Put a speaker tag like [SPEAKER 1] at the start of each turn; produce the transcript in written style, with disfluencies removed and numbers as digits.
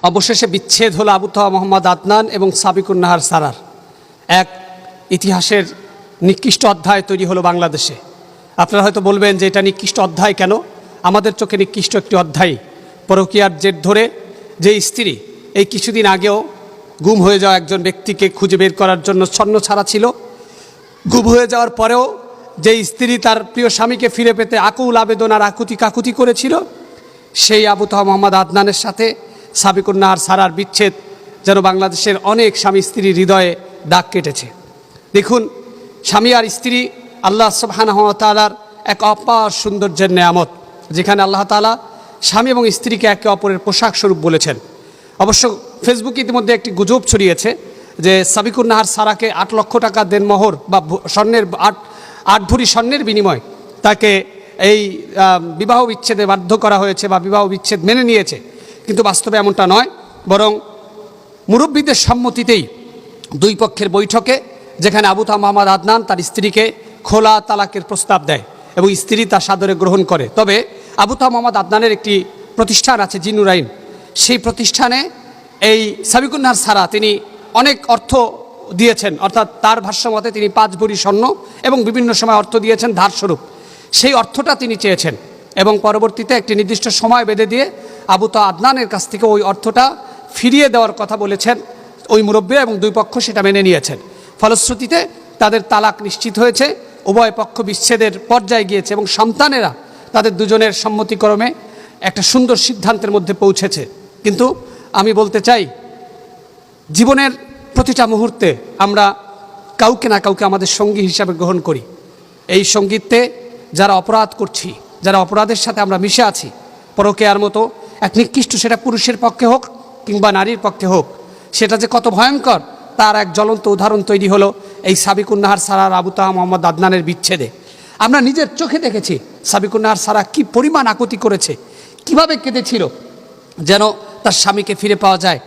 [SPEAKER 1] অবশেষে বিচ্ছেদ হলো আবু তাওয়া মোহাম্মদ আদনান এবং সাবিকুন নাহার সারার। এক ইতিহাসের নিকৃষ্ট অধ্যায় তৈরি হলো বাংলাদেশে। আপনারা হয়তো বলবেন যে এটা নিকৃষ্ট অধ্যায় কেন? আমাদের চোখে নিকৃষ্ট একটি অধ্যায়। পরকীয়ার জের ধরে যে স্ত্রী এই কিছুদিন আগেও গুম হয়ে যাওয়া একজন ব্যক্তিকে খুঁজে বের করার জন্য ছন্ন ছাড়া ছিল, গুম হয়ে যাওয়ার পরেও যে স্ত্রী তার প্রিয় স্বামীকে ফিরে পেতে আকুল আবেদন আর আকুতি কাকুতি করেছিল, সেই আবু তাওয়া মোহাম্মদ আদনানের সাথে সাবিকুন নাহার সারার বিচ্ছেদ যেন বাংলাদেশের অনেক স্বামী স্ত্রীর হৃদয়ে দাগ কেটেছে। দেখুন, স্বামী আর স্ত্রী আল্লাহ সুবহানাহু ওয়া তাআলার এক অপার সৌন্দর্যের নেয়ামত, যেখানে আল্লাহ তাআলা স্বামী এবং স্ত্রীকে একে অপরের পোশাক স্বরূপ বলেছেন। অবশ্য ফেসবুকে ইতিমধ্যে একটি গুজব ছড়িয়েছে যে সাবিকুন নাহার সারাকে 8 লক্ষ টাকা দেনমোহর বা স্বর্ণের 8 ভরি স্বর্ণের বিনিময় তাকে এই বিবাহ বিচ্ছেদে বাধ্য করা হয়েছে বা বিবাহ বিচ্ছেদ মেনে নিয়েছে। কিন্তু বাস্তবে এমনটা নয়, বরং মুরব্বীদের সম্মতিতেই দুই পক্ষের বৈঠকে, যেখানে আবু তাওয়া মোহাম্মদ আদনান তার স্ত্রীকে খোলা তালাকের প্রস্তাব দেয় এবং স্ত্রী তা সাদরে গ্রহণ করে। তবে আবু তাওয়া মোহাম্মদ আদনানের একটি প্রতিষ্ঠান আছে জিন্নুর আইন, সেই প্রতিষ্ঠানে এই সাবিকুন নাহার সারা তিনি অনেক অর্থ দিয়েছেন, অর্থাৎ তার ভাষ্যমতে তিনি 5 ভরি স্বর্ণ এবং বিভিন্ন সময় অর্থ দিয়েছেন ধারস্বরূপ। সেই অর্থটা তিনি চেয়েছেন এবং পরবর্তীতে একটি নির্দিষ্ট সময় বেঁধে দিয়ে আবু তাওয়া আদনানের কাছ থেকে ওই অর্থটা ফিরিয়ে দেওয়ার কথা বলেছেন ওই মুরব্বী, এবং দুই পক্ষ সেটা মেনে নিয়েছেন। ফলশ্রুতিতে তাদের তালাক নিশ্চিত হয়েছে, উভয় পক্ষ বিচ্ছেদের পর্যায়ে গিয়েছে এবং সন্তানেরা তাদের দুজনের সম্মতিক্রমে একটা সুন্দর সিদ্ধান্তের মধ্যে পৌঁছেছে। কিন্তু আমি বলতে চাই, জীবনের প্রতিটা মুহূর্তে আমরা কাউকে না কাউকে আমাদের সঙ্গী হিসাবে গ্রহণ করি। এই সঙ্গীতে যারা অপরাধ করছি, যারা অপরাধের সাথে আমরা মিশে আছি, পরকীয়ার মতো এক নিকৃষ্ট, সেটা পুরুষের পক্ষে হোক কিংবা নারীর পক্ষে হোক, সেটা যে কত ভয়ঙ্কর তার এক জ্বলন্ত উদাহরণ তৈরি হলো এই সাবিকুন নাহার সারার আবু তাওয়া মোহাম্মদ আদনানের বিচ্ছেদে। আমরা নিজের চোখে দেখেছি সাবিকুন নাহার সারা কি পরিমাণ আকুতি করেছে, কিভাবে কেঁদেছিল যেন তার স্বামীকে ফিরে পাওয়া যায়।